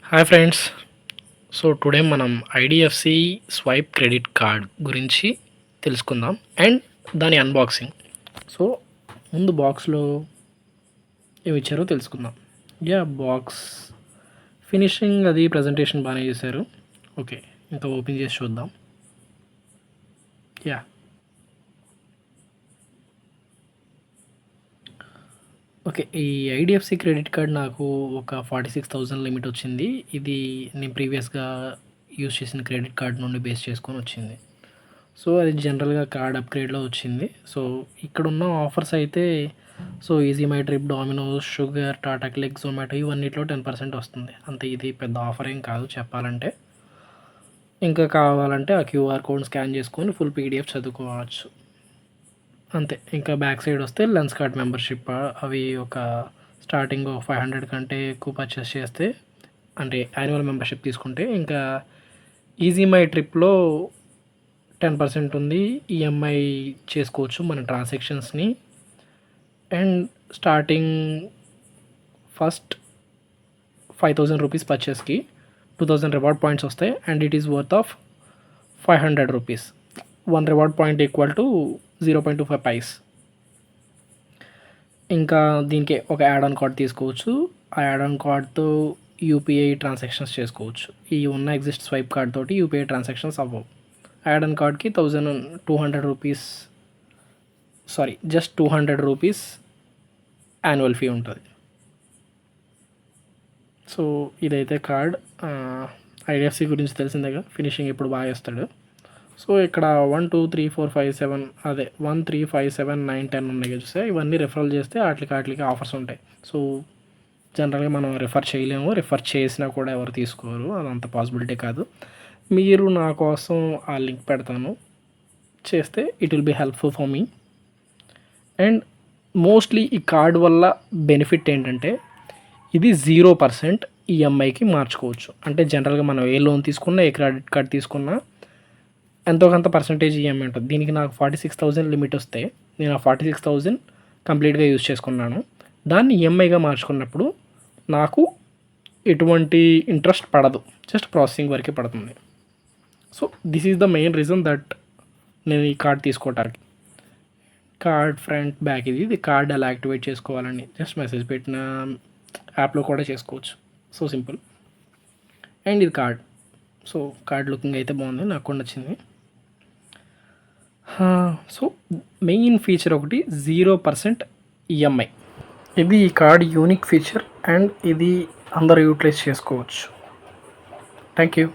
Hi friends. So today మనం IDFC swipe credit card గురించి తెలుసుకుందాం అండ్ దాని అన్బాక్సింగ్. సో ముందు బాక్స్లో ఏమి ఇచ్చారో తెలుసుకుందాం. బాక్స్ ఫినిషింగ్ అది ప్రజెంటేషన్ బాగానే చేశారు. ఓకే, ఇంకా ఓపెన్ చేసి చూద్దాం. ఓకే, ఈ ఐడిఎఫ్సి క్రెడిట్ కార్డ్ నాకు ఒక 46,000 లిమిట్ వచ్చింది. ఇది నేను ప్రీవియస్గా యూజ్ చేసిన క్రెడిట్ కార్డ్ నుండి బేస్ చేసుకొని వచ్చింది. సో అది జనరల్గా కార్డ్ అప్గ్రేడ్లో వచ్చింది. సో ఇక్కడ ఉన్న ఆఫర్స్ అయితే EaseMyTrip, Domino's, Sugar, Tata Cliq, Zomato ఇవన్నిట్లో 10% వస్తుంది. అంతే, ఇది పెద్ద ఆఫర్ ఏం కాదు చెప్పాలంటే. ఇంకా కావాలంటే ఆ క్యూఆర్ కోడ్ స్కాన్ చేసుకొని ఫుల్ పీడిఎఫ్ చదువుకోవచ్చు అంతే. ఇంకా బ్యాక్ సైడ్ వస్తే లెన్స్ కార్డ్ మెంబర్షిప్, అవి ఒక స్టార్టింగ్ 500 కంటే ఎక్కువ పర్చేస్ చేస్తే, అంటే యాన్యువల్ మెంబర్షిప్ తీసుకుంటే ఇంకా ఈజీ మై ట్రిప్లో 10% ఉంది. ఈఎంఐ చేసుకోవచ్చు మన ట్రాన్సాక్షన్స్ని. అండ్ స్టార్టింగ్ ఫస్ట్ 5,000 రూపీస్ పర్చేస్కి 2,000 రివార్డ్ పాయింట్స్ వస్తాయి. And it is worth of 500 rupees. 1 reward point equal to 0.25 paise. ఇంకా దీనికి ఒక యాడ్ ఆన్ కార్డ్ తీసుకోవచ్చు. ఆ యాడ్ ఆన్ కార్డ్తో యూపీఐ ట్రాన్సాక్షన్స్ చేసుకోవచ్చు. ఈ ఉన్న ఎగ్జిస్ట్ స్వైప్ కార్డ్ తోటి యూపీఐ ట్రాన్సాక్షన్స్ అవ్వవు. యాడ్ ఆన్ కార్డ్కి 200 rupees, just 200 rupees annual fee ఉంటుంది. సో ఇదైతే కార్డ్. ఐడిఎఫ్సి గురించి తెలిసిందేగా, ఫినిషింగ్ ఇప్పుడు బాగా వేస్తాడు. సో ఇక్కడ 1 2 3 4 5 7 అదే 1 3 5 7 9 10 ఉన్నాయి చూస్తే, ఇవన్నీ రిఫరల్ చేస్తే వాటికి ఆఫర్స్ ఉంటాయి. సో జనరల్గా మనం రిఫర్ చేయలేము, రిఫర్ చేసినా కూడా ఎవరు తీసుకోరు, అదంత పాసిబిలిటీ కాదు. మీరు నా కోసం ఆ లింక్ పెడతాను, చేస్తే it will be helpful for me. And mostly ఈ కార్డ్ వల్ల బెనిఫిట్ ఏంటంటే, ఇది 0% ఈఎంఐకి మార్చుకోవచ్చు. అంటే జనరల్గా మనం ఏ లోన్ తీసుకున్నా, ఏ క్రెడిట్ కార్డ్ తీసుకున్నా ఎంతో కొంత పర్సంటేజ్ ఈఎంఐ ఉంటుంది. దీనికి నాకు 46,000 లిమిట్ వస్తే నేను ఆ 46,000 కంప్లీట్గా యూజ్ చేసుకున్నాను. దాన్ని ఈఎంఐగా మార్చుకున్నప్పుడు నాకు ఎటువంటి ఇంట్రెస్ట్ పడదు, జస్ట్ ప్రాసెసింగ్ వరకే పడుతుంది. So this is the main reason that నేను ఈ కార్డ్ తీసుకోవటానికి. కార్డ్ ఫ్రంట్ బ్యాక్ ఇది కార్డ్ ఎలా యాక్టివేట్ చేసుకోవాలని జస్ట్ మెసేజ్ పెట్టిన యాప్లో కూడా చేసుకోవచ్చు. So simple. అండ్ ఇది కార్డ్. సో కార్డ్ లుకింగ్ అయితే బాగుంది, నాకు కూడా నచ్చింది. సో మెయిన్ ఫీచర్ ఒకటి 0% ఈఎంఐ. ఇది ఈ కార్డ్ యూనిక్ ఫీచర్ అండ్ ఇది అందరూ యూటిలైజ్ చేసుకోవచ్చు. Thank you.